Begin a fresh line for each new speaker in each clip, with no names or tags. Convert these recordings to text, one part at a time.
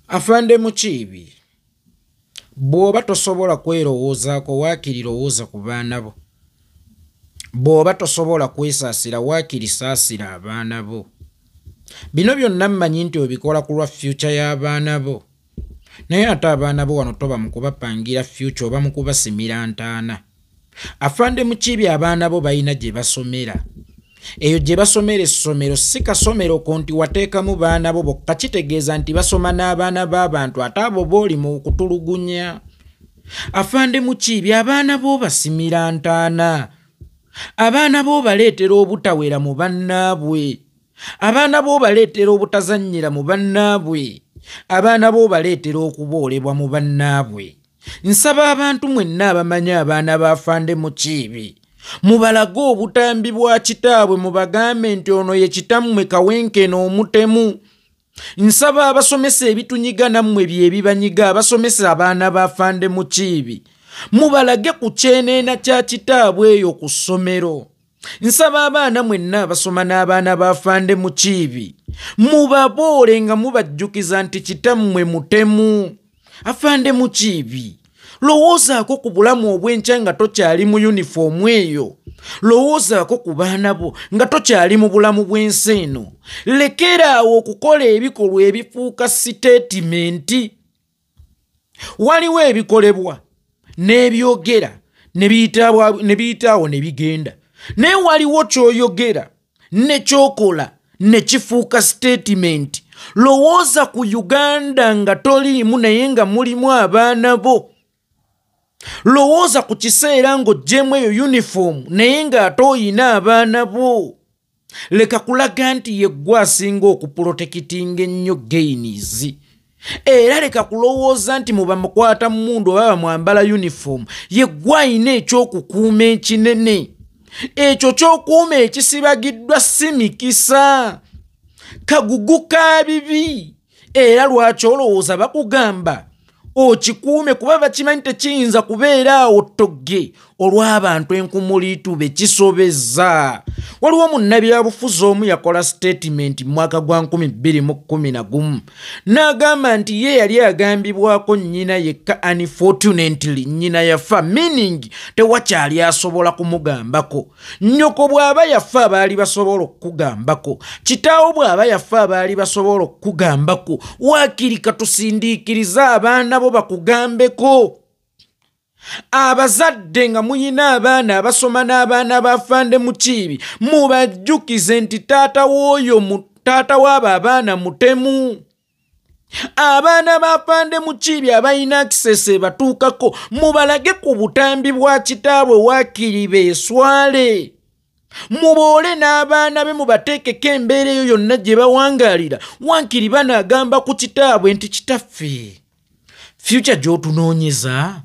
Afande Mukiibi, bw'oba tosobola kwerowoozaako waakiri lowooza ku baana bo. Bw'oba tosobola kwesaasira waakiri saasira abaana bo. Bino byonna mmanyi nti obikola ku lwa future y'abaana bo. Naye ate abaana bo wano toba mu kubapangira future oba mu kubasimira ntaana. Afande Mukiibi abaana bo balina gye basomera. Eyo gye basomera essomero si kasomero ko nti wateekamu baana bo bokka, kitegeeza nti basoma n'abaana b'abantu ate abo booli mu kutulugunya. Afande Mukiibi abaana bo basimira ntaana. Abaana bo baleetera obutawera mu bannaabwe. Abaana bo baleetera obutazannyira mu bannaabwe. Abaana bo baleetera okuboolebwa mu bannaabwe. Nsaba abantu mwenna abamanyi abaana ba Afande Mukiibi, mubalage obutambi bwa kitaabwe, mubagambe nti ono ye kitammwe Kawenkene omutemu. Nsaba abasomesa ebitunyiga nammwe bye bibanyiga, abasomesa abaana ba Afande Mukiibi, mubalage ku kyeneena kya kitaabwe eyo ku ssomero. Nsaba abaana mwenna abasoma n'abaana ba Afande Mukiibi, mubaboole nga mubajjukiza nti kitammwe mutemu. Afande Mukiibi, lowoozaako ku bulamu obw'enkya nga tokyali mu yunifoomu eyo. Lowoozaako ku baana bo nga tokyali mu bulamu bw'ensi eno. Lekeraawo okukola ebikolwa ebifuuka siteetimenti. Waliwo ebikolebwa n'ebyogera ne biyitaawo ne bigenda. Naye waliwo ky'oyogera ne ky'okola ne kifuuka siteetimenti. Lowooza ku Uganda nga toliimu naye nga mulimu abaana bo. Lowooza ku kiseera ng'oggyemu eyo uniform naye ng'ate oyina abaana bo. Leka kulaga nti ye ggwe asinga okuprotekitinga ennyo gainies. Era leka kulowooza nti muba mukwata mmundu oba bamwambala uniform ye ggwe ayina eky'okukuuma ekinene. Ekyo ky'okuuma ekisibagiddwa si mikisa. Kagugu ka bibi. Era lwaki olowooza bakugamba okikuume kuba bakimanyi tekiyinza kubeera awo ttogge olw'abantu enkumuliitu be kisobezza. Waliwo munnabyabufuzi omu yakola statement mu mwaka gwa 2011 n'agamba nti ye yali agambibwako nnyina yekka, unfortunately nnyina yafa, meaning tewakyali asobola kumugambako. Nnyoko bw'aba yafa abaali basobola okukugambako. Kitaawo bw'aba yafa abaali basobola okukugambako. Waakiri katusindiikiriza abaana bo bakugambeko. Abazadde nga muyina abaana abasoma n'abaana ba Afande Mukiibi, mubajjukize nti taata w'abo abaana mutemu. Abaana ba Afande Mukiibi abalina access batuukako, mubalage ku butambi bwa kitaabwe waakiri beeswale. Muboole n'abaana be mubateekeko embeera eyo yonna gye bawangaalira. Waakiri banaagamba ku kitaabwe nti kitaffe, future gy'otunoonyeza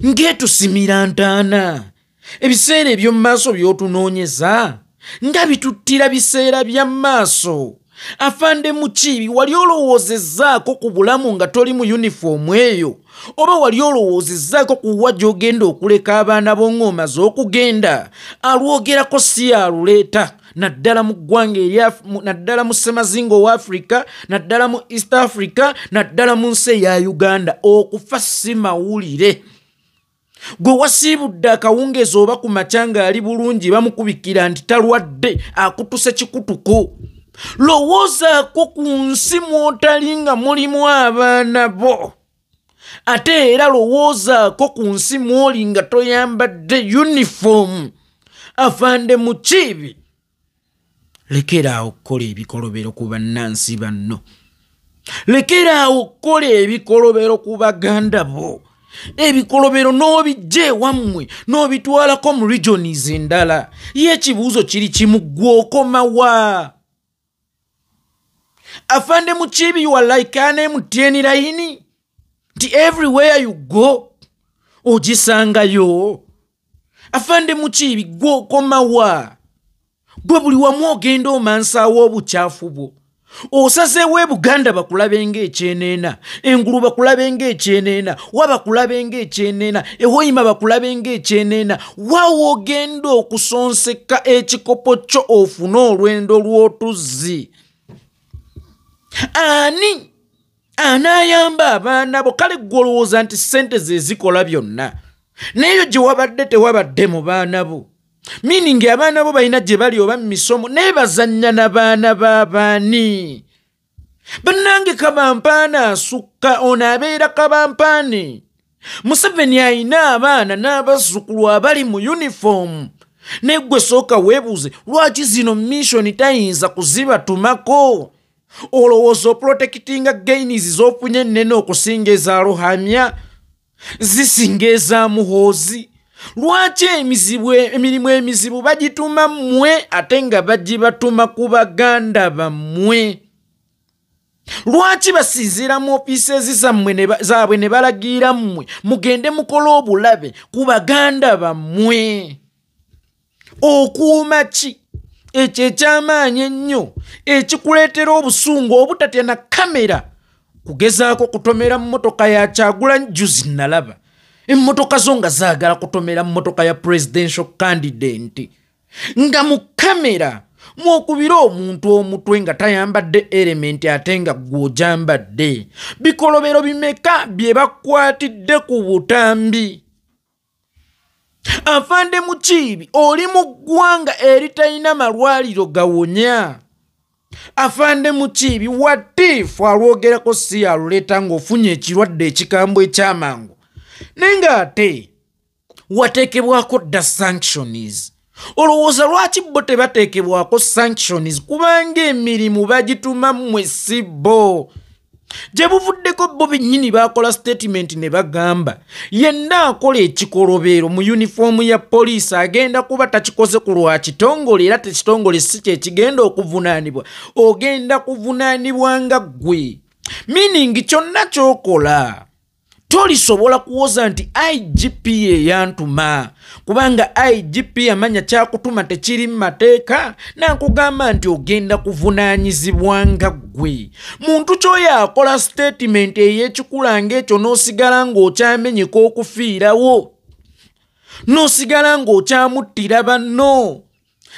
ng'etusimira ntaana. Ebiseera eby'omu maaso by'otunoonyeza nga bituttira biseera bya maaso. Afande Mukiibi, wali olowoozezzaako ku bulamu nga toli mu yunifoomu eyo? Oba wali olowoozezzaako ku wa gy'ogenda okuleka abaana bo ng'omaze okugenda? Alwogerako si aluleeta, naddala mu ggwanga naddala mu ssemazingo wa Africa, naddala mu East Africa, naddala mu nsi eya Uganda. Okufa si mawulire. Gwe wasiibudde akawungeezi oba ku makya ng'ali bulungi bamukubikira nti talwadde, akutuse kikutuko. Lowoozaako ku nsi mw'otali nga mulimu abaana bo. Ate era lowoozaako ku nsi mw'oli nga toyambadde uniform. Afande Mukiibi, lekeraawo okukola ebikolobero ku bannansi banno. Lekeraawo okukola ebikolobero ku baganda bo. Ebikolobero n'obijja ewammwe n'obitwalako mu regions endala. Ye ekibuuzo kiri kimu, ggwe okoma wa? Afande Mukiibi, you are like an MTN line nti everywhere you go ogisangayo. Afande Mukiibi, ggwe okoma wa? Gwe buli wamu ogenda omansaawo obukyafu bwo. Osazeewo Buganda bakulabe ng'ekyeneena, engulu bakulabe ng'ekyeneena, wa bakulabe ng'ekyeneena, ehoyima bakulabe ng'ekyeneena. Waawo ogenda okusonseka ekikopo kyo ofune olwendo lw'otuzzi. anayamba abaana bo kale golowooza nti ssente ze zikola byonna naye gye wabadde tewabadde mu baana bo meaning abaana bo balina gye bali oba misomo naye bazannya n'abaana b'abaani bannange kabampaana asukka ono abeera kabampaane Museveni ayina abaana n'abazzukulu abali mu uniform naye gwe sooka weebuuze lwaki zino mission tayinza kuzibatumako olowooza oprotectinga gains z'ofunye ennene okusinga ezaluhamya zisinga ez'amuhoozi lwaki emirimu emizibu bagituma mmwe ate nga bagibatuma ku baganda bammwe lwaki basinziira mu ofiisi zaabwe ne balagira mmwe mugende mukole obulabe ku baganda bammwe okuuma ki ekyo ekyamaanyi ennyo ekikuleetera obusungu obutatya na kamera kugezaako kutomera mu mmotoka ya Kyagulanyi juzi nalaba emmotoka zo nga zaagala kutomera mu mmotoka ya presidential candidate nga mu kamera mwokubira omuntu omutwe nga tayambadde element ate nga gw'ojambadde bikolobero bimeka bye bakwatidde ku butambi Afande Mukiibi oli mu ggwanga eritalina malwaliro gawonya Afande Mukiibi watiifu alwogerako si aluleeta ng'ofunye ekirwadde ekikambwe ekyamangu naye ng'ate wateekebwako dda sanctions olowooza lwaki bo tebateekebwako sanctions kubanga emirimu bagituma mmwe si bo gye buvuddeko bo bennyini baakola statement ne bagamba yenna akola ekikolobero mu yunifoomu ya poliisi agenda kuba takikoze ku lwa kitongole era tekitongole si kye kigenda okuvunaanibwa ogenda kuvunaanibwa nga ggwe meaning kyonna ky'okola tolisobola kuwoza nti IGP eyantuma kubanga IGP amanya kyakutuma tekiri mu mateeka nankugamba nti ogenda kuvunaanyizibwa nga ggwe muntu kyoyo akola statement ey'ekikulanga ekyo n'osigala ng'okyamenyeka okufiirawo n'osigala ng'okyamuttira banno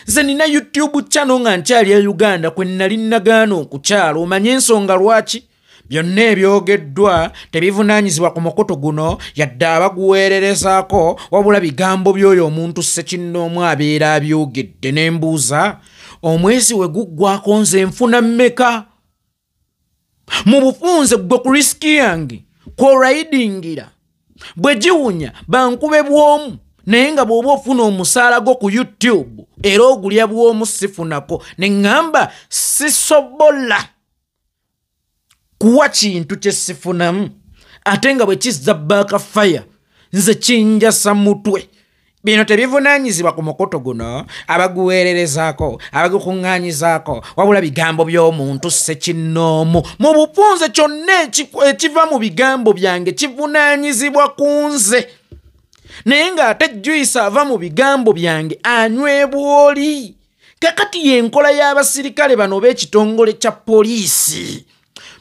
nze nina YouTube channel nga nkyali ya Uganda kwe nali nagaana okukyala omanye ensonga lwaki byonna ebyogeddwa tebivunaanyizibwa ku mukutu guno yadde abaguweererezaako wabula bigambo by'oyo omuntu ssekinnoomu abeera abyogedde n'embuuza omwezi we guggwako nze nfuna mmeka mu bufunze gwe ku risiki yange kw'orayidingira bwe giwunya bankube bw'omu naye nga bw'oba ofuna omusaala gwo ku YouTube era ogulya bw'omu sifunako ne ŋŋamba sisobola kuwa kintu kye sifunamu ate nga bwe kizza backfire nze kinjasa mutwe bino tebivunaanyizibwa ku mukoto guno abaguweererezaako abagukuŋŋaanyizaako wabula bigambo by'omuntu ssekinnoomu mu bufunze kyonna ekiva mu bigambo byange kivunaanyizibwa ku nze naye ng'ate Joyce ava mu bigambo byange anywebwa oli kakati y'enkola y'abasirikale bano b'ekitongole kya poliisi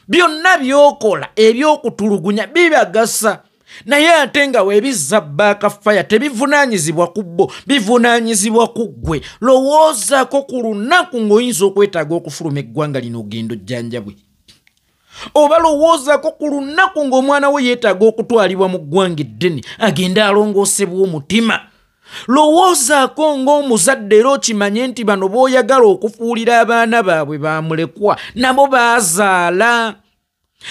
byonna byokola ebyokutulugunya bibagasa naye ate nga weebizza backfire tebivunaanyizibwa ku bo bivunaanyizibwa ku ggwe lowoozaako ku lunaku ng'oyinza okwetaaga okufuluma eggwanga lino ogenda ojjanjabwe oba lowoozaako ku lunaku ng'omwana we yeetaaga okutwalibwa mu ggwanga eddene agenda alongoosebwa omutima lowoozaako ng'omuzadde era okimanye nti bano b'oyagala okufuulira abaana baabwe bamulekwa nabo baazaala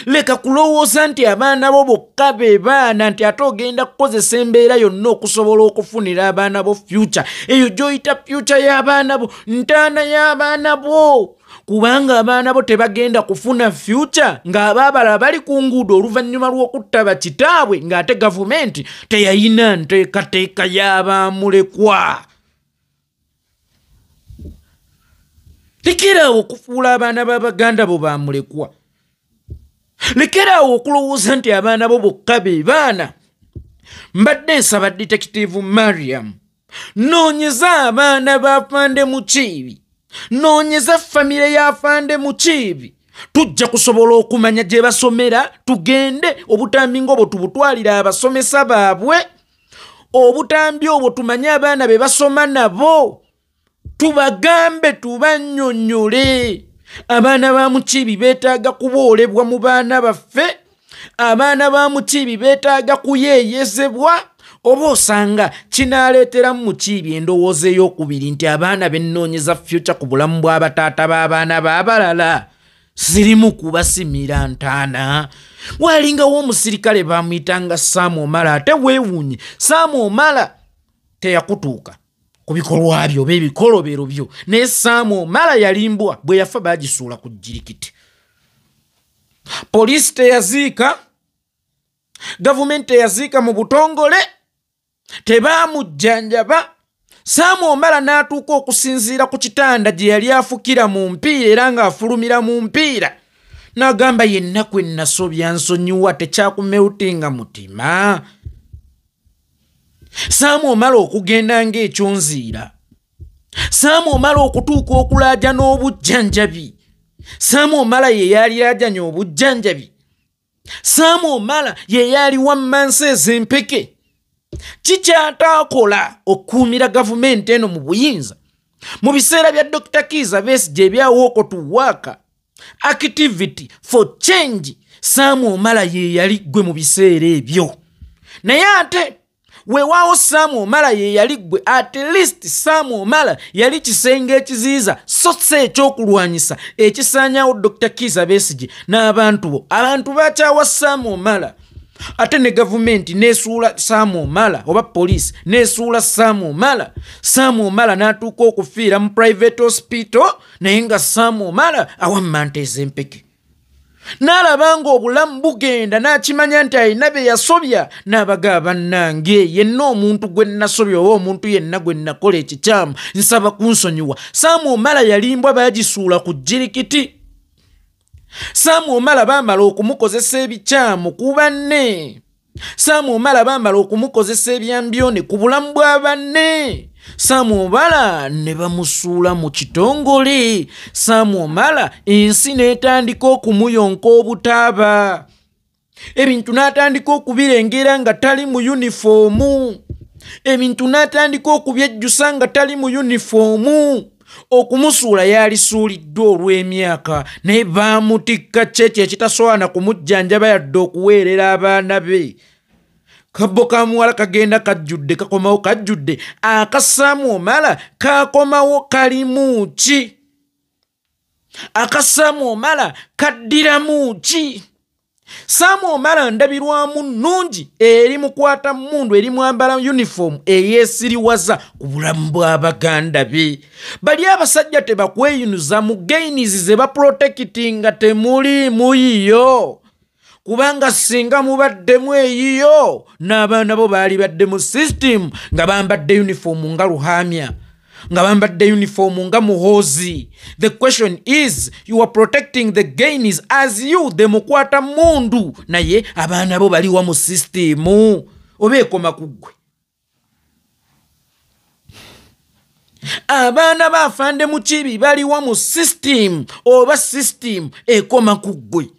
leka kulowooza nti abaana bo bokka be baana nti ate ogenda kukozesa embeera yonna okusobola okufunira abaana bo future eyo gy'oyita future y'abaana bo ntaana y'abaana bo kubanga abaana bo tebagenda kufuna future ng'abaabala bali ku nguudo oluvannyuma lw'okutta bakitaabwe ng'ate gavumenti teyayina nteekateeka y'abamulekwa lekeraawo okufuula abaana b'abaganda bo bamulekwa lekeraawo okulowooza nti abaana bo bokka be baana mbadde nsaba Detective Mariam noonyeza abaana b'Afande Mukiibi noonyeza famire y'Afande Mukiibi tujja kusobola okumanya gye basomera tugende obutambi ng'obwo tubutwalira abasomesa baabwe obutambi obwo tumanye abaana be basoma nabo tubagambe tubannyonnyole abaana ba Mukiibi beetaaga kuboolebwa mu baana baffe, abaana ba Mukiibi beetaaga kuyeeyezebwa, oba osanga kinaaleetera Mukiibi endowooza ey'okubiri nti abaana bennoonyeza future ku bulamu bw'abataata b'abaana b'abalala zirimu kubasimira ntaana. Waalingawo omusirikale bamuyitanga Sam Omala, ate weewuunye Sam Omala teyakutuuka ku bikolwa byo oba ebikolobero byo, naye Sam Omala yalimbwa bwe yafa baagisuula ku jjirikiti. Poliisi teyaziika, gavumenti teyaziika mu butongole, tebaamujjanjaba. Sam Omala n'atuuka okusinziira ku kitanda gye yali afukira mu mpiira era ng'afulumira mu mpiira, n'agamba yenna kwe nasobya nsonyiwa tekyakumeutinga mutima. Sam Omala okugenda ng'ekyonziira, Sam Omala okutuuka okulaaja n'obujjanjabi, Sam Omala ye yaliraajanya obujjanjabi, Sam Omala ye yali wammansi ez'empeke. Kikyataakola okuumira gavumenti eno mu buyinza mu biseera bya Dr. Kizza Besigye ebyawo okutuwaaka activity for change. Sam Omala ye yali gwe mu biseera ebyo, naye ate weewaawo Sam Omala ye yali gwe, at least Sam Omala yali kisenge ekiziyiza so si ekyokulwanyisa ekisaanyawo Dr. Kizza Besigye n'abantu bo. Abantu bakyawa Sam Omala, ate ne gavumenti nesuula Sam Omala oba poliisi nesuula Sam Omala. Sam Omala n'atuuka okufiira mu private hospital, naye nga Sam Omala awammanta ez'empeke. N'alaba ng'obulamu bugenda, n'akimanya nti alina be yasobya, n'abaga bannange yenna omuntu gwe nasobya oba omuntu yenna gwe nakola ekikyamu nsaba kunsonyiwa. Sam Omala yalimbwa baagisuula ku jjirikiti. Sam Omala baamala okumukozesa ebikyamu ku banne. Sam Omala baamala okumukozesa ebyambyone ku bulamu bwa banne. Sam Omala ne bamusuula mu kitongole. Sam Omala ensi n'etandika okumuyonka obutaaba. Ebintu n'atandika okubirengera nga tali mu yunifoomu. Ebintu n'atandika okubyejjusa nga tali mu yunifoomu. Okumusuula yalisuuliddwa olw'emyaka, naye baamutikka kyekyo ekitasobola kumujjanjaba yadde okuweerera abaana be. Kabbo ka muwala kagenda kajjudde kakomawo kajjudde, aka Sam Omala kakomawo kalimu ki? Aka Sam Omala kaddiramu ki? Sam Omala ndabirwamu nnungi eri mukwata mundu eri mwambala uniform eyeesiriwaza ku bulamu bw'abaganda be. Bali abasajja tebakweyunuza mu gainizi ze baprotectinga temuli muyiyo, kubanga singa mubaddemu eyiyo n'abaana bo baali badde mu system nga bambadde uniform nga Luhamya, nga bambadde uniform nga Muhoozi. The question is, you are protecting the gains as you the mukwata mundu, naye abaana bo baliwa mu system obeekoma kuggwe. Abaana bafande Mukiibi baliwa mu system oba system ekoma kuggwe.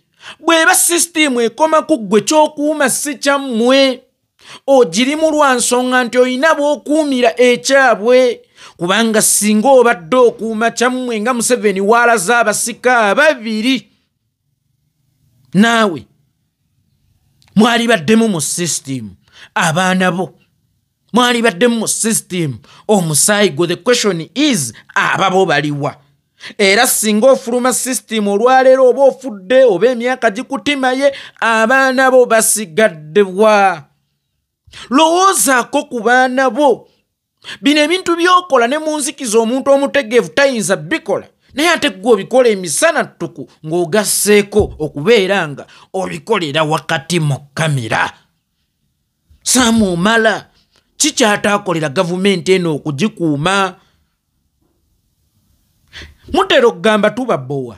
Bweba system ekoma kuggwe ky'okuuma si kyammwe, ogirimu lwa nsonga nti oyina bw'okuumira ekyabwe, kubanga singa obadde okuuma kyammwe nga Museveni waalaze abasika ababiri, naawe mwali baddemu mu system, abaana bo mwali baddemu mu system, omusaayi gwo. The question is, ababo baliwa? Era singa ofuluma system olwaleero oba ofudde oba emyaka gikutimaye, abaana bo basigaddebwa. Lowoozaako ku baana bo. Bino ebintu by'okola ne mu nzikiza omuntu omutegeevu tayinza bikola, naye ate gwe obikola emisana ttuku ng'ogasseeko okubeera nga obikolera wakati mu kamera. Sam Omala kikyataakolera gavumenti eno okugikuuma? Mutera okugamba tubabbowa,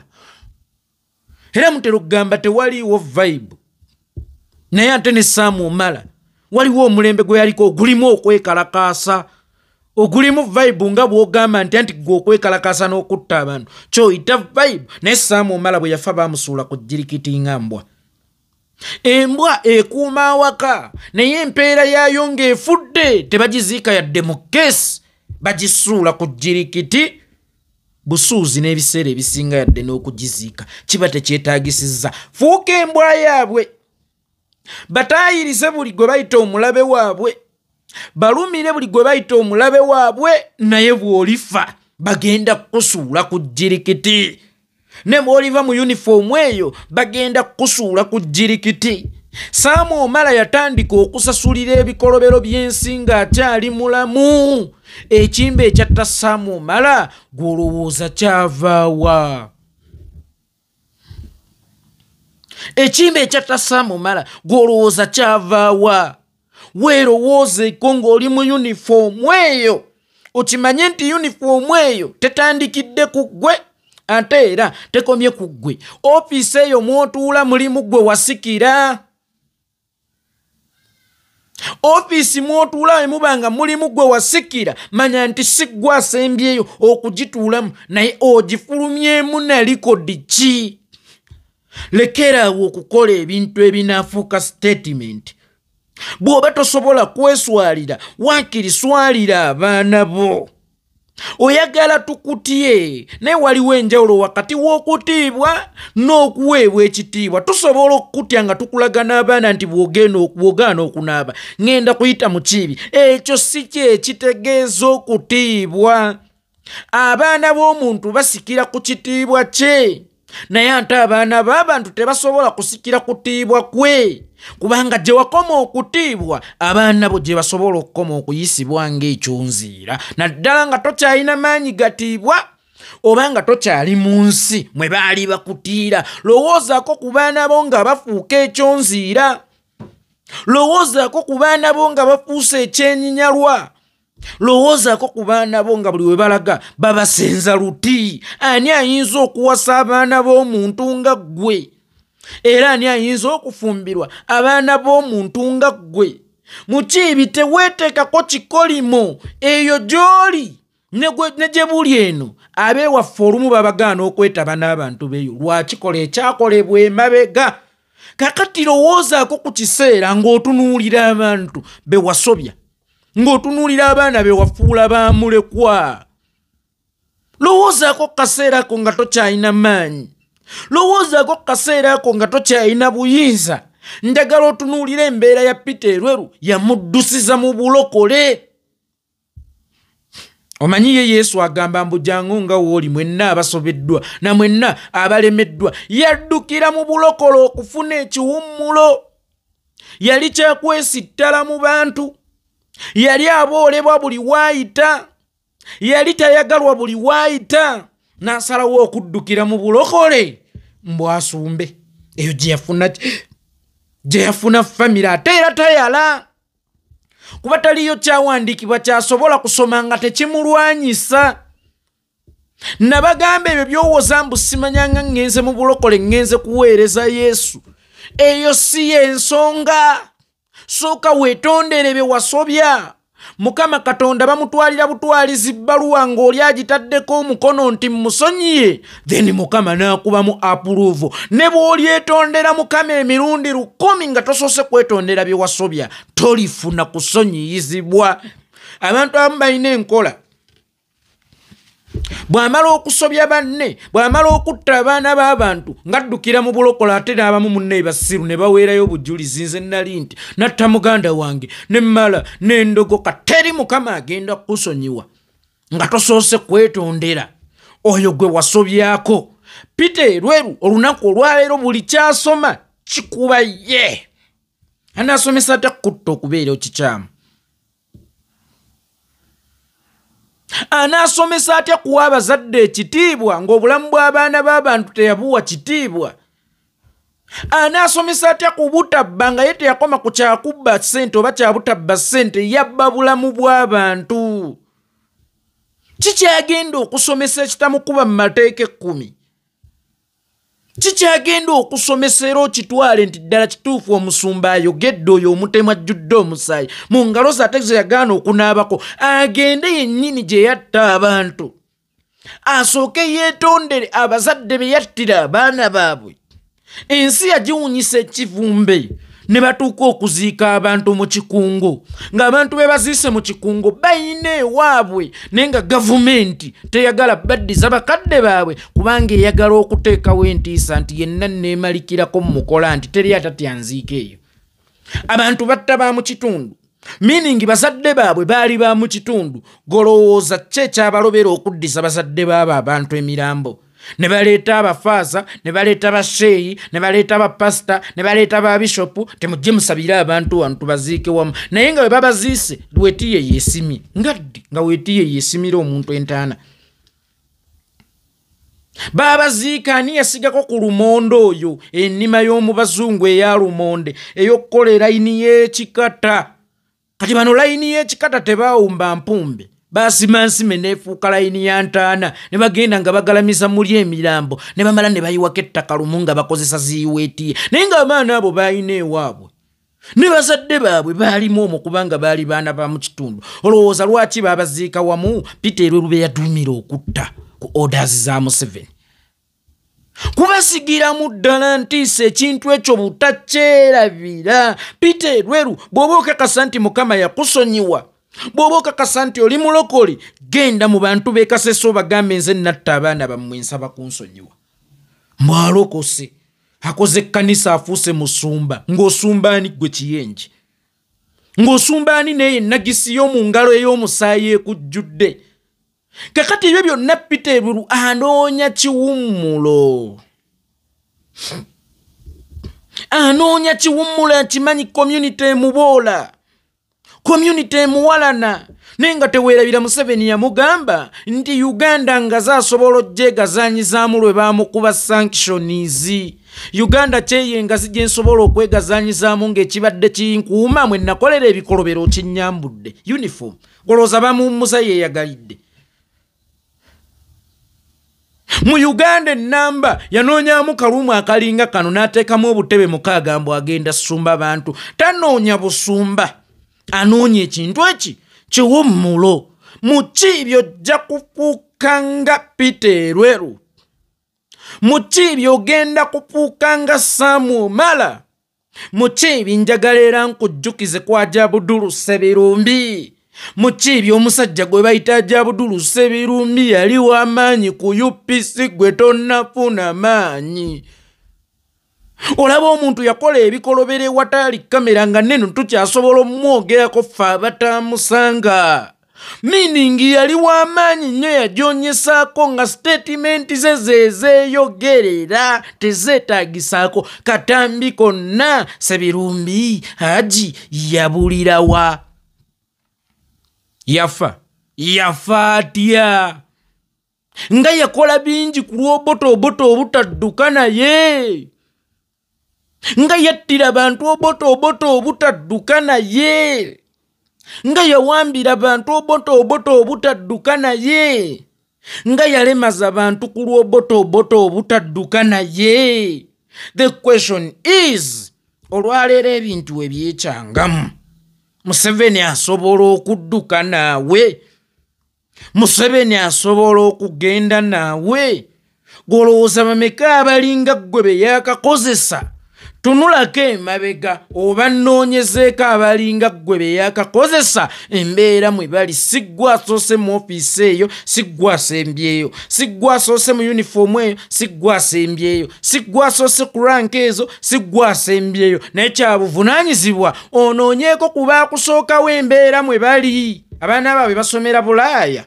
era mutera okugamba tewaliiwo vibe, naye ate ne Sam Omala waliwo omulembe gwe yaliko ogulimu okwekalakaasa, ogulimu vibe nga bw'ogamba nti gwe okwekalakaasa n'okutta abantu kyoyita vibe. Naye Sam Omala bwe yafa baamusuula ku jjirikiti nga mbwa. Embwa ekuuma awaka, naye empeera yaayo ng'efudde tebagiziika yadde mu keesi, bagisuula ku jjirikiti. busuuzi n'ebiseera ebisinga yadde n'okugiziika kiba tekyetaagisizza. Fuuka embwa yaabwe, bataayirize buli gwe bayita omulabe waabwe, balumire buli gwe bayita omulabe waabwe, naye bw'olifa bagenda kukusuula ku jjirikiti. Ne bw'oliva mu yunifoomu eyo bagenda kukusuula ku jjirikiti. Saamu Omala yatandika okusasulira ebikolobero by'ensi ng'akyali mulamu. Ekimba ekyatta Saamu Omala gw'olowooza kyava wa? Ekimba ekyatta Saamu Omala gw'olowooza kyava wa? Weerowoozeeko ng'oli mu yunifoomu eyo. Okimanye nti yunifoomu eyo tetandikidde ku ggwe ate era tekomye ku ggwe. Ofiisi eyo mw'otuula mulimu gwe wasikira. Ofiisi mw'otuula bwe muba nga mulimu gwe wasikira, manya nti si ggwe asembyeyo okugituulamu, naye ogifulumyemu na likodi ki? Lekeraawo okukola ebintu ebinaafuuka statement. Bw'oba tosobola kweswalira, waakiri swalira abaana bo. Oyagala tukutye, naye waliwo enjawulo wakati w'okutiibwa n'okuweebwa ekitiibwa. Tusobola okukutya nga tukulaga n'abaana nti bw'ogaana okunaaba ngenda kuyita mu kiibi. Ekyo si kye kitegeeza okutiibwa. Abaana b'omuntu basikira ku kitiibwa kye, naye ate abaana b'abantu tebasobola kusikira kutiibwa kwe, kubanga gye wakoma okutiibwa abaana bo gye basobola okukoma okuyisibwa ng'ekyonziira, naddala nga tokyalina maanyi gatiibwa oba nga tokyali mu nsi mwe baali bakutiira. Lowoozaako ku baana bo nga bafuuka ekyonziira. Lowoozaako ku baana bo nga bafuuse ekyenyinyalwa. Lowoozaako ku baana bo nga buli we balaga babasenza luti. Ani ayinza okuwasa abaana b'omuntu nga ggwe? Era ani ayinza okufumbirwa abaana b'omuntu nga ggwe? Mu kiibi teweeteekako kikolimo. Eyo gy'oli ne gye buli eno abeewaffe olumu babagaana okwetaba n'abantu beeyo lwakikola ekyakolebwa emabega. Kakati lowoozaako ku kiseera ng'otunuulira abantu be wasobya, ng'otunuulira abaana be wafuula baamulekwa. Lowoozaako kaseera ako nga tokyalina maanyi. Lowoozaako kaseera ako nga tokyalina buyinza. Njagala otunuulira embeera ya Peter Elweru yamuddusiza mu bulokole. Omanyi ye Yesu agamba mbu jangu nga wooli mwenna abasobeddwa na mwenna abalemeddwa. Yaddukira mu bulokole okufuna ekiwummulo. Yali kyakwesittala mu bantu. Yali aboolebwa buli waayita. Yali tayagalwa buli waayita. N'asalawo okuddukira mu bulokole mbu asumbe. Eyo gye yafuna famire ate era tayala. Kuba taliyo kyawandiikibwa kyasobola kusoma nga tekimulwanyisa. Nabagamba ebyo by'owooza mbu simanyanga ngenze mu bulokole ngenze kuweereza Yesu. Eyo si y'ensonga. Sooka weetondere be wasobya. Mukama Katonda bamutwalira butwalizi bbaluwa ng'oli agitaddeko omukono nti musonyiye, then Mukama n'akubamu approve. Ne bw'olyetondera Mukama emirundi 10 nga tosoose kwetondera bye wasobya, tolifuna kusonyiyizibwa. Abantu abamu balina enkola. Bw'amala okusobya banne, bw'amala okutta abaana b'abantu, ng'addukira mu bulokole ate n'abamu munne basiru ne baweerayo obujulizi. Nze nali nti natta muganda wange ne mmala n'endogoka, teri Mukama agenda kusonyiwa nga tosoose kwetondera oyo gwe wasobyako. Peter Elweru olunaku olwaleero buli kyasoma kikuba ye. Anaasomesa ate kutta okubeera ekikyamu? Anaasomesa atya kuwa abazadde ekitiibwa ng'obulamu bw'abaana b'abantu teyabuwa kitiibwa? Anaasomesa atya ku butabba nga ye teyakoma ku kyakubba ssente oba kyabutabba ssente, yabba bulamu bw'abantu? Kikyagenda okusomesa ekitamukuba mu mateeka 10? Kikyagenda okusomesa era okitwale nti ddala kituufu omusumba ayogedde oyo omutemu ajjudde omusaayi mu ngalo ze ate ze yagaana okunaabako, agende yennyini gye yatta abantu, asooke yeetondere abazadde be yattira abaana baabwe. Ensi yagiwunyisa ekivumbe ne batuuka okuziika abantu mu kikungo ng'abantu be baziise mu kikungo bayina ewaabwe naye nga gavumenti teyagala baddiza bakadde baabwe kubanga eyagala okuteekawo entiisa nti yenna neemalikirako mu mukola nti teri atatya nziika eyo. Abantu batta ba mu kitundu meaning bazadde baabwe baali ba mu kitundu golowooza ki ekyabalobera okuddiza bazadde baabo abantu emirambo ne baleeta abafaaza ne baleeta basheeyi ne baleeta bapasita ne baleeta babishopu temujje musabire abantu wano tubaziike wamu naye nga bwe babaziise weetiye yeesimye ngaddi nga weetiye yeesimira omuntu entaana babaziika ani yasigako ku lumonde oyo ennima y'omubazungu eya lumonde ey'okukola layini y'ekikata kati bano layini y'ekikata tebaawumba mpumbe basimansime neefuuka layini ya ntaana ne bagenda nga bagalamisa muli emirambo ne bamala ne bayiwako ettaka lumu nga bakozesa ziiweetiye naye ng'abaana abo baalina ewaabwe ne bazadde baabwe baalimu omwo kubanga baali baana ba mu kitundu. Olowooza lwaki baabaziika wamu? Peter Lwerube yaduumira okutta ku orders za Museveni kubasigiramu ddala ntiisa ekintu ekyo butakyerabira. Peter Lweru bw'oba okakasa nti Mukama yakusonyiwa, bw'oba okakasa nti oli mulokole, genda mu bantu beekasese obagambe nze natta abaana bammwe nsaba kunsonyiwa. Mwalokose akoze ekkanisa afuuse musumba ng'osumbaani gwe kiyenje, ng'osumbaani naye nagisi y'omu ngalo ey'omusaayi ekujjudde. Kakati ebyo byonna Peter Lweru anoonya kiwummulo, anoonya kiwummulo akimanyi community emuboola, community emuwalana naye nga teweerabira Museveni yamugamba nti Uganda nga zaasobola ogyegazanyizaamu lwe baamukuba sanctions. Uganda kyeyengazi gye nsobola okwegazanyizaamu ng'ekibadde kinkuuma mwe nakolera ebikolobero kinyambudde uniform golooza bamuwummuza yeeyagalidde. Mu Uganda ennamba yanoonyaamu kalumu akalinga kano n'ateekamu obutebe 6 mbu agenda sumba abantu. Tanoonya busumba, anoonya ekintu eki kiwummulo. Mu ki by'ojja kufuuka nga Peter Lweru? Mu ki by'ogenda kufuuka nga Samuel Mala? Mu ki binjagala era nkujjukize kwa Abdul Sebirumbi? Mu ki by'omusajja gwe bayita Abdul Sebirumbi yali w'amaanyi ku UPC gwe tonnafuna maanyi? Olaba omuntu yakola ebikolobero ewatali kamera nga neno tukyasobola omwogerako ffe abatamusanga. Meaning yali w'amaanyi nnyo yagyonyesaako nga statement ze zeeyogerera tezeetaagisaako katambi konna. Sebirumbi Haji yabulirawa? Yafa atya? Nga yakola bingi ku lw'obotoboto obutadduka naye, nga yattira abantu obotoboto obutadduka naye, nga yawambira abantu obotoboto obutadduka naye, nga yalemaza abantu ku lw'obotoboto obutadduka naye. The question is, olwaleero ebintu ebyekyangamu, Museveni asobola okudduka naawe? Museveni asobola okugenda naawe? Golowooza bameka abalinga ggwe be yakakozesa? Tunulako emabega oba nnoonyezeeko abalinga ggwe be yakakozesa embeera mwe bali. Si ggwe asoose mu ofiisi eyo, si ggwe asembyeyo, si ggwe asoose mu yunifoomu eyo, si ggwe asembyeyo, si ggwe asoose ku rank ezo, si ggwe asembyeyo. Naye kyabuvunaanyizibwa onoonyeeko ku baakusookawo embeera mwe bali. Abaana baabwe basomera Bulaaya.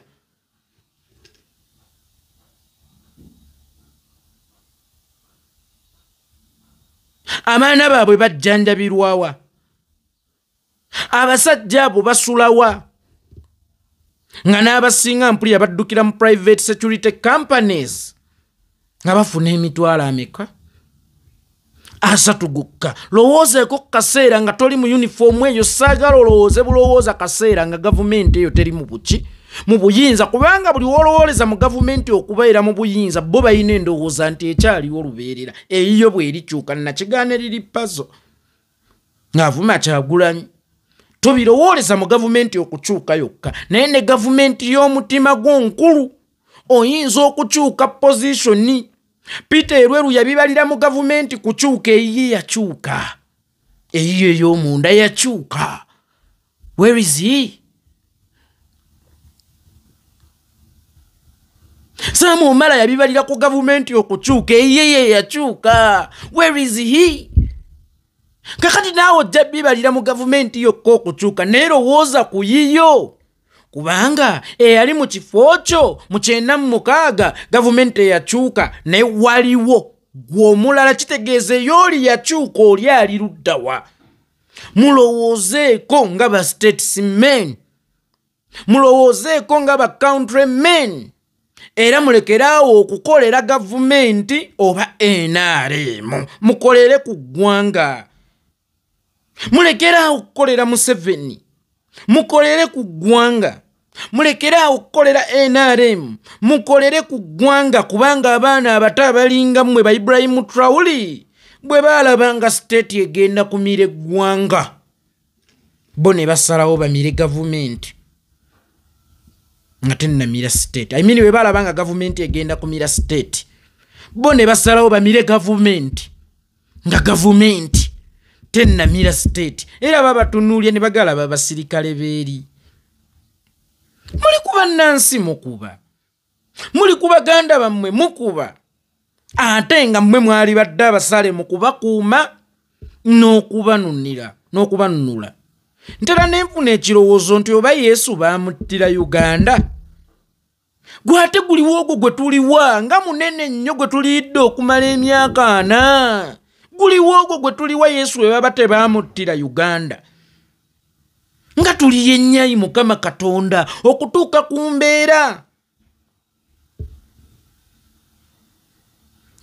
Abaana baabwe bajjanjabirwawa? Abasajja abo basulawa? Nga n'abasinga mpulira baddukira mu private security companies nga bafuna emitwalo ameka? 3 gukka. Lowoozeeko kaseera nga toli mu yunifoomu eyo. Saagala olowooze bulowooza kaseera nga gavumenti eyo teri mu buki, mu buyinza, kubanga buli wolowooleza mu gavumenti okubeera mu buyinza bo balina endowooza nti ekyaliwo olubeerera. Eyiyo bwerikyuka nakigaana liri pazo ng'avuma Kyagulanyi. Tobirowooleza mu gavumenti okukyuka yokka, naye ne gavumenti y'omutima gw'onkulu oyinza okukyuka positioni. Peter Lweru yabibalira mu gavumenti kukyuka, eyiye yakyuka. eyiyo ey'omunda yakyuka. Where is he? Sama omala yabibalira ku gavumenti okukyuka, eyiye yakyuka. Where is he? Kakati naawe ojja bibalira mu gavumenti yokka okukyuka, neerowooza ku yiyo. Kubanga eyali mu kifo kyo mu 96 gavumenti eyakyuka, naye waliwo gw'omulala, kitegeeza y'oli yakyuka oli ali luddawa. Mulowoozeeko nga ba statesmen, mulowoozeeko nga ba countrymen, era mulekeraawo okukolera gavumenti oba NRM, mukolere ku ggwanga. Mulekeraawo okukolera Museveni, mukolere ku ggwanga. Mulekeraawo okukolera NRM, mukolere ku ggwanga, kubanga abaana abato abalinga mmwe ba Ibrahim Traore bwe baalabanga state egenda kumira eggwanga, bo ne basalawo bamire gavumenti nga tennamira state. I mean, bwe baalabanga gavumenti egenda kumira state, bo ne basalawo bamire gavumenti nga gavumenti tennamira state. Era babatunuulye ne bagalaba basirikale beeri. Muli kuba Nansi mukuba, muli ku baganda bammwe mukuba, ate nga mmwe mwali badde abasale mukubakuuma n'okubanunula. Ntera nenfuna ekirowoozo nti oba Yesu baamuttira Uganda. Gwate guliwo ogwo gwe tuliwa nga munene nnyo gwe tulidde okumala emyaka 4. Guliwo ogwo gwe tuliwa Yesu we baba tebaamuttira Uganda. Nga tuli yennyai Mukama Katonda okutuuka ku mbeera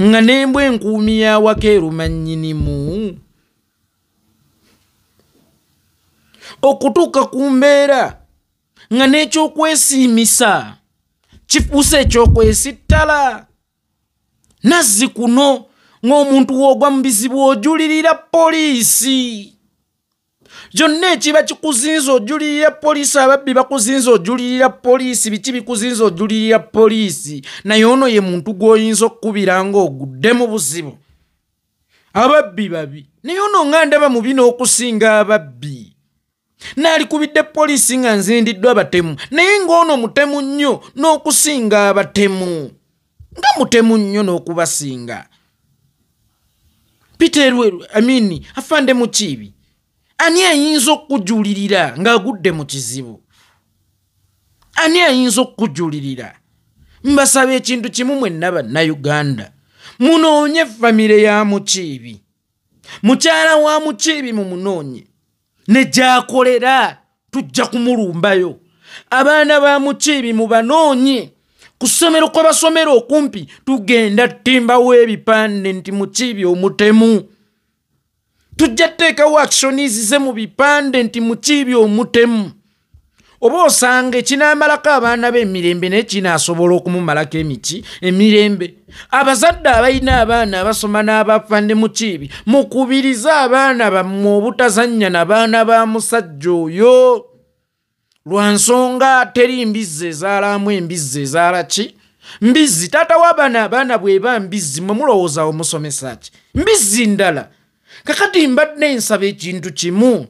nga n'embwa enkuumi y'awaka eruma nnyinimu. Okutuuka ku mbeera nga n'ekyokwesiimisa kifuuse ekyokwesittala. Nazzi kuno ng'omuntu w'ogwa mu bizibu ojulirira poliisi. Kyonna ekiba kikuzinza ojulirira poliisi, ababbi bakuzinza ojulirira poliisi, biki bikuzinza ojulirira poliisi. Naye ono ye muntu gw'oyinza okukubira ng'ogudde mu buzibu. Ababbi babi, naye ono nga ndaba mubi n'okusinga ababbi. Naalikubidde poliisi nga nzindiddwa abatemu, naye ng'ono mutemu nnyo n'okusinga abatemu. Nga mutemu nnyo n'okubasinga. Peter afande Mukiibi, ani ayinza okujulirira ng'agudde mu kizibu? Ani ayinza okujulirira? Mbasaba ekintu kimu mwenna bannayuganda, munoonye famire ya Mukiibi, mukyala wa Mukiibi mumunoonye, ne gy'akolera tujja kumulumbayo. Abaana ba Mukiibi mubanoonye, ku ssomero kwe basomera okumpi tugenda ttimbawo ebipande nti Mukiibi omutemu. Tujja teekawo actionizize mu bipande nti Mukiibi omutemu. Oba osanga ekinaamalako abaana b'emirembe naye kinaasobola okumumalako emirembe. Abazadde abalina abaana abasoma n'abafande Mukiibi, mukubirize abaana bammwe obutazannya n'abaana ba musajja oyo. Lwa nsonga teri mbizzi ezaalamu embizzi ezaala ki? Mbizzi taata w'abaana bw'eba mbizzi mwe mulowooza omusomesa ki? Mbizzi ndala. Kakati mbadde nsaba ekintu kimu.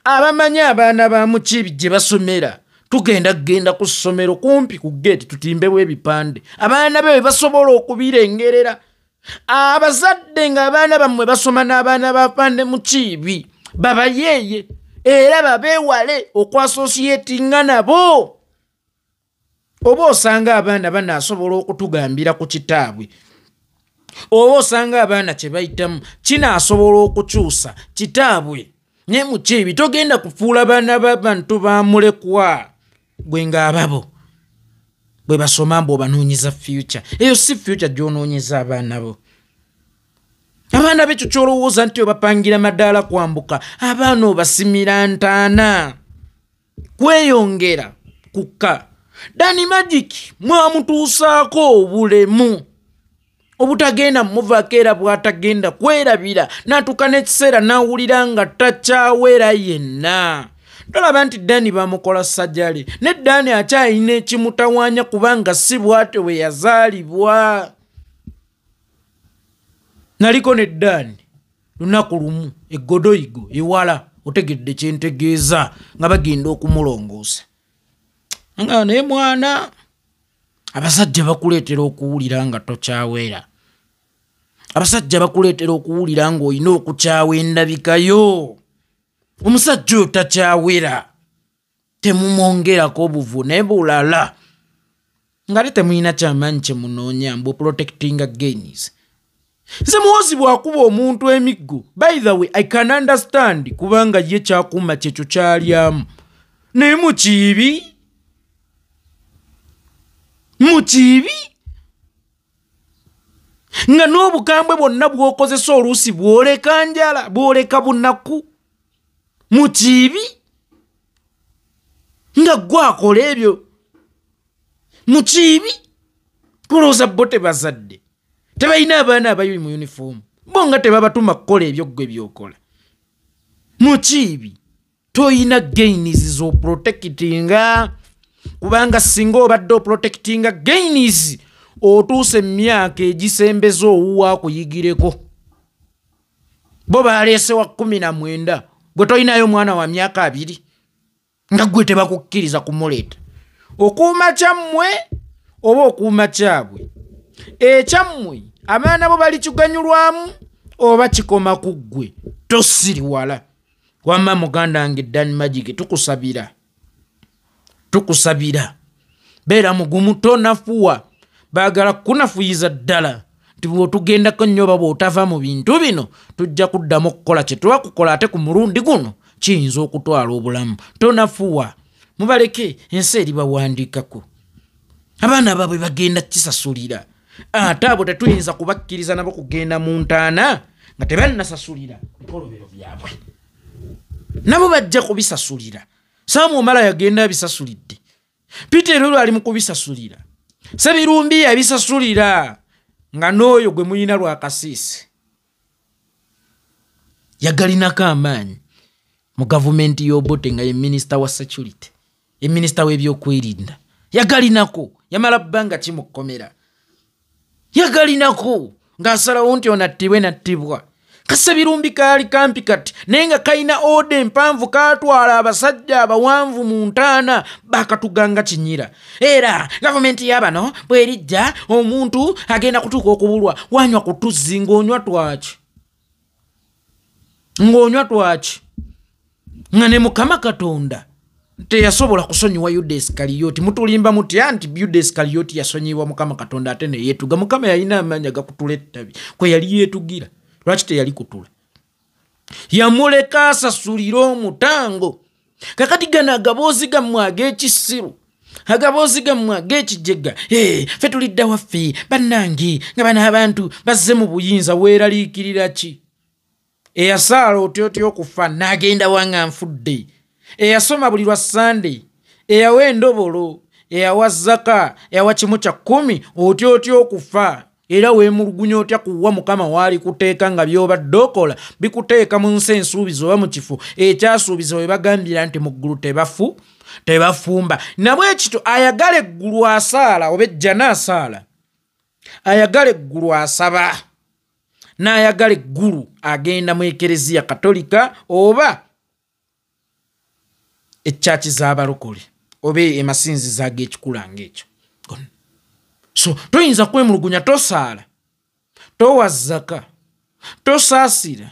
Abamanyi abaana ba Mukiibi gye basomera, tugenda ku ssomero kumpi ku geeti tutimbewo ebipande. Abaana be basobola okubirengerera. Abazadde ng'abaana bammwe basoma n'abaana b'afande Mukiibi, babayeeye era babeewale okwasosietinga nabo. Oba osanga abaana banaasobola okutugambira ku kitaabwe, oba osanga abaana kye bayitamu kinaasobola okukyusa kitaabwe, ne Mukiibi togenda kufuula baana b'abantu bamulekwa gwe ng'ababo bwe basoma mbw'obanoonyeza future. Eyo si future gy'onoonyeza abaana bo. Abaana b'ekyo ky'olowooza nti obapangira madaala kwambuka, abaana obasimira ntaana. Kweyongera kukka. Danny Magic mwamutuusaako obulemu obutagenda muvaako era bw'atagenda kwerabira, n'atuuka n'ekiseera n'awulira nga takyawera yenna. Tolaba nti Danny bamukola sajjale, ne Danny akyalina ekimutawaanya kubanga si bw'atyo bwe yazaalibwa. Naliko ne Danny lunaku lumu eggodoyigo ewala otegedde kyentegeeza nga bagenda okumulongoosa nga naye mwana abasajja bakuleetera okuwulira nga tokyawera abasajja bakuleetera okuwulira ng'olina okukyawa endabikayo omusajja oyo takyawera temumwongerako obuvune bulala nga ate temulina kyamaanyi kyemunoonya mbu protecting gains nze muwozi bw'akuba omuntu emiggo by the way I can understand kubanga ye kyakuuma kyekyo kyalyamu naye mukiibi nga n'obukambwe bwonna bw'okozesa oluusi bw'oleka njala bw'oleka bunaku mukiibi nga gwakola ebyo mukiibi kulowooza bo tebazadde tebalina abaana abayibi mu uniform bo nga tebabatuma kukola ebyo ggwe byokola mukiibi toyina gains z'oprotectinga kubanga singa obadde oprotectinga gains otuuse emyaka egisembeza owuwa kuyigireko bo baleese wa 19 gwe toyinayo omwana wa myaka 2 nga gwe tebakukkiriza kumuleeta okuuma kyammwe oba okuuma kyabwe ekyammwe abaana bo balikiganyulwamu oba kikoma ku ggwe tosiriwala wamma muganda wange Dan Magic tukusabira beera mugumu tonafuwa baagala kunafuyiza ddala nti bw'otugendako nnyo baba otava mu bintu bino tujja kuddamu okukola kye twakukola ate ku mulundi guno kiyinza okutwala obulamu tonafuwa mubaleke ensi eri bawandiikako abaana baabwe bagenda kisasulira ate abo tetuyinza kubakkiriza nabo kugenda mu ntaana nga tebannasasulira bikolobero byabwe nabo bajja kubisasulira Saamu Omala yagenda abisasulidde Peter olwo ali mu kubisasulira Sabirumbi abisasulira nga n'oyo gwe muyina Lwakasiisi yagalinako amaanyi mu gavumenti y'Obote nga ye minisita wa security ye minisita w'ebyokwerinda yagalinako yamala bbanga kimukomera yagalinako ng'asalawo nti onattibwe nattibwa Kasabirumbi kaali kampi kati naye nga kalina ode empanvu kaatwala abasajja abawanvu mu ntaana bakatuganga kinyira era gavumenti y'abano bwerijja omuntu agenda kutuuka okubulwa wanywa ku tuzzi ng'onywa twaki nga ne Mukama Katonda teyasobola kusonyiwa Yuda Iskariyoti mutulimba mutya nti Yuda Iskariyoti yasonyiwa Mukama Katonda ate ne yeetuga Mukama yalina amaanyi agakutula ettabi kwe yali yeetugira lwaki teyali kutula yamuleka asasulira omutango kakati gana agaboozi gammwe ag'ekisiru agaboozi gammwe ag'ekijega ffe tulidda waffe bannange nga bano abantu bazze mu buyinza weeraliikirira ki eyasaala otyotyo okufa n'agenda wanga nfudde eyasoma buli lwa Sande eyawa endobolo eyawa zaka eyawa kimu kya 10 otyotyo okufa era weemulugunya otya kuwa Mukama waali kuteeka nga by'obadde okola bikuteeka mu nsi ensuubizo oba mu kifo ekyasuubiza we bagambira nti mu ggulu tebafumba nabwe ekito ayagala eggulu asaala oba ejja n'asaala ayagala eggulu asaba n'ayagala eggulu agenda mu Ekereziya Katolika oba ekyaki z'abalokole oba emasinzizo ag'ekikula ng'ekyo so toyinza kwemulugunya tosaala towazaka tosaasira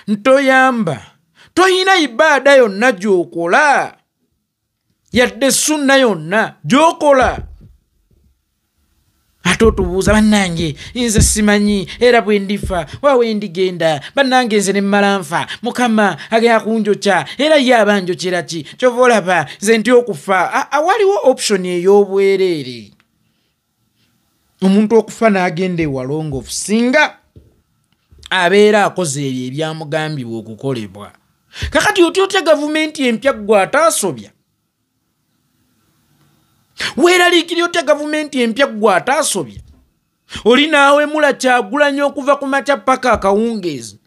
ntoyamba toyina ibaada yonna gy'okola yadde sunna yonna gy'okola ate otubuuza bannange nze simanyi era bwe ndifa waawe ndigenda bannange nze ne mmala nfa Mukama agenda kunjokya era ye abanjokera ki kyova olaba nze nti okufa waliwo option ey'obwereere omuntu okufa n'agenda ewalongoofu singa abeera akoze ebyo ebyamugambibwa okukolebwa kakati otya gavumenti empya gwe ataasobya weeraliikiri otya gavumenti empya gwe ataasobya oli naawe mula Kyagulanyi okuva ku makya paka akawungeezi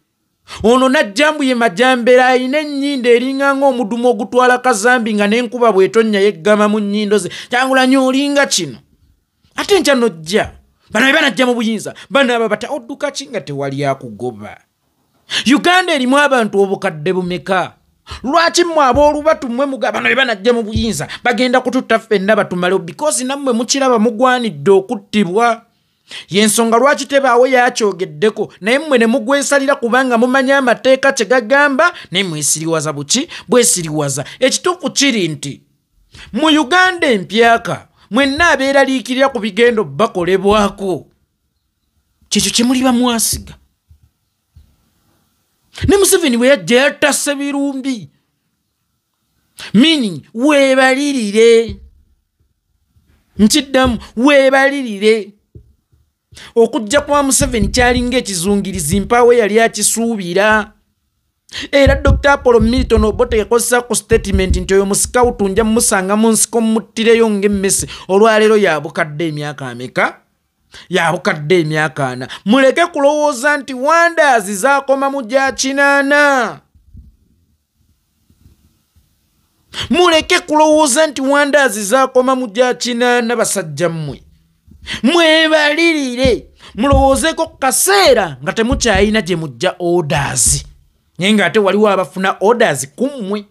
ono najjambu ye majambera ayina ennyindo eringa ng'omudumu ogutwala kazambi nga n'enkuba bw'etonnya yeggama mu nnyindo ze Kyagulanyi olinga kino ate nkya nojja bano banajja mu buyinza bano aba bata odduka ki nga tewali akugoba Uganda erimu abantu obukadde bumeka. Lwaki mmwe aboolubatu mmwe mugaba bano banajja mu buyinza bagenda kututta ffenna batumalewo because nammwe mukiraba mugwanidde okuttibwa. Yensonga lwaki tebaawo yakyogeddeko naye mmwe ne mugwesalira kubanga mumanya amateeka kye gagamba naye mwesiriwaza buki bwesiriwaza. Ekituufu kiri nti mu Uganda empyaka mwenna abeeraliikirira ku bigendo bakolebwako. Kikyo kye muli bamwasiga. Ne Museveni bwe yajja yatasse birumbi. Meaning weebalirire. Nkiddamu weebalirire. Okujja kwa Museveni kyalinga ekizungirizi mpaawe yali akisuubira. Era Dr. Apollo Milton Obote yakozesa ku statement nti oyo musikawutu nja musanga mu nsiko muttireyo ng'emmese olwaleero yabukadde emyaka ameka? Yabukadde emyaka 4. Muleke kulowooza nti Wonders zaakoma mu gya 8. Muleke kulowooza nti Wonders zaakoma mu gya 8 basajja mmwe. Mwebalirire mulowoozeeko kaseera nga temukyayina gye mujja orders. Naye ng'ate waliwo abafuna orders kummwe.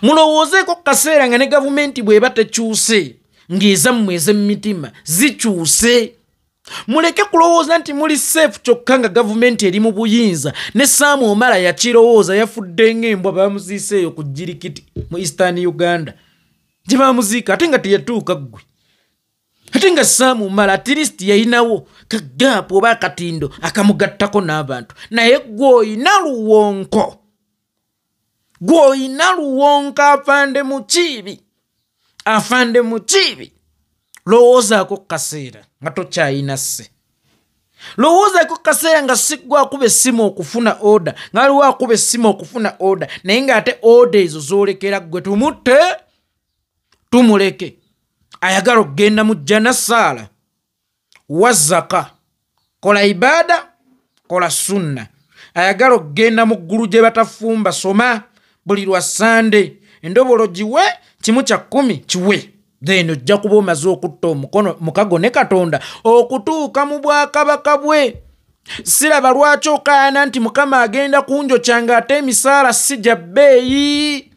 Mulowoozeeko kaseera nga ne gavumenti bw'eba tekyuse ng'ezammwe ez'emitima zikyuse. Muleke kulowooza nti muli safe kyokka nga gavumenti eri mu buyinza ne Sam Omala yakirowooza yafudde ng'embwa bamuziiseeyo ku Jirikiti mu Eastern Uganda. Gye bamuziika ate nga teyatuuka ggwe. Ate nga Sam Omala at least yayinawo kagaapu oba akatindo akamugattako n'abantu. Naye gw'oyina luwonko. Gw'oyina luwonko afande mu kibi. Afande mu kibi. Lowoozaako kaseera nga tokyayina sse. Lowoozaako kaseera nga si gwe akuba essimu okufuna order. Nga waliwo akuba essimu okufuna order. Naye ng'ate order ezo zoolekera ggwe tumutte tumuleke. Ayagala okugenda mu jjana saala. Wazzaka. Kola ibada. Kola sunna. Ayagala okugenda mu ggulu gye batafumba soma. Buli lwa Sande. Endobolo giwe kimu kya 10 kiwe. Then ojja kuba omaze okutta omukono mukago ne Katonda okutuuka mu bwakabaka bwe. Siraba lwaki okaana nti Mukama agenda kunjokyanga ate emisaala si gya bbeeyi.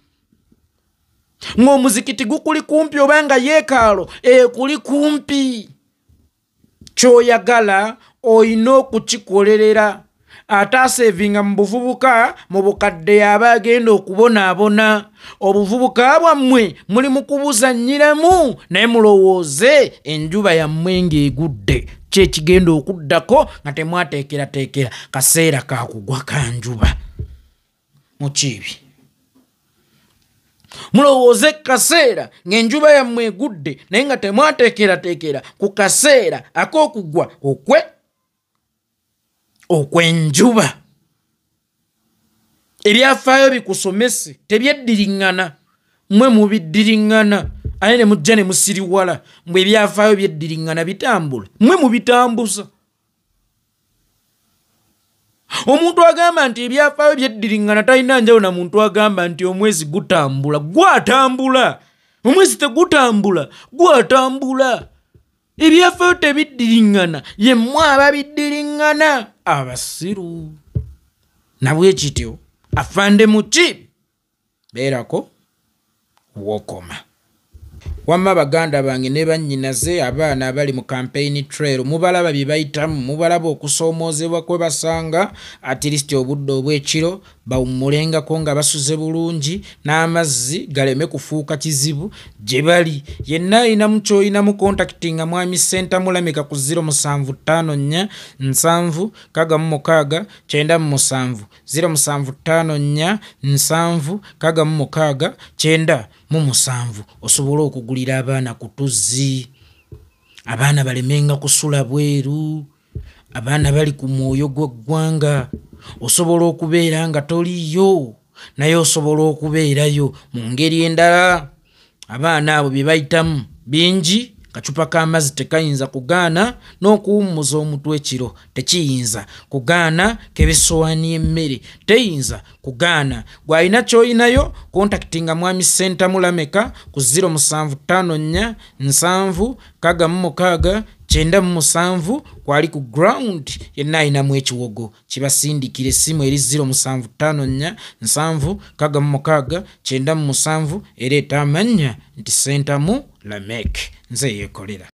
Ng'omuzikiti gukuli kumpi obanga yeekaalo ekuli kumpi. Ky'oyagala oyina okukikolerera. Ataasevinga mu buvubuka mu bukadde aba agenda okubonaabona. Obuvubuka bwammwe muli mu kubuzannyiramu naye mulowooze enjuba yammwe ng'egudde. Kye kigenda okuddako nga temwateekerateekera kaseera ka kugwa ka njuba. Mu kibi. Mulowooze kaseera ng'enjuba yammwe egudde naye nga temwateekerateekera ku kaseera ak'okugwa okwenjuba. Ebyafaayo bikusomese tebyeddiriŋŋana. Mmwe mubiddiriŋŋana ate ne mujja ne musiriwala mbwe ebyafaayo byeddiriŋŋana bitambula. Mmwe mubitambuza. Omuntu agamba nti ebyafaayo byeddiriŋŋana talina njawulo na muntu agamba nti omwezi gutambula. Gwatambula. Omwezi tegutambula. Gwatambula. Ebyafaayo tebiddiriŋŋana ye mmwe ababiddiriŋŋana abasiru. Nabwe kityo afande mu kibi beerako wokoma. Wamma baganda bange ne bannyinaze abaana abali mu campaign trail mubalaba bye bayitamu mubalaba okusoomoozebwa kwe basanga at least obudde obw'ekiro bawummulengako nga basuze bulungi n'amazzi galeme kufuuka kizibu gye bali. Yenna ayinamu ky'oyinamu contactinga Mwami Center Mulamika ku 0754 7 6 97 0754 7 6 97 osobola okugulira abaana ku tuzzi. Abaana balemenga kusula bweru. Abaana bali ku mwoyo gw'eggwanga. Osobola okubeera nga toliyo naye osobola okubeerayo mu ngeri endala. Abaana abo bye bayitamu bingi. Kacupa k'amazzi tekayinza kugaana n'okuwummuza omutwe ekiro tekiyinza kugaana. Kebesowaani y'emmere teyinza kugaana. Gw'alina ky'oyinayo contactinga Mwami Center Mulamika ku 0754 7 6 97 kwali ku ground yenna ayinamu ekiwogo kibasindikira essimu eri 0754 7 97 97 ereeta amanya nti Sentamu Lamek nze yeekolera.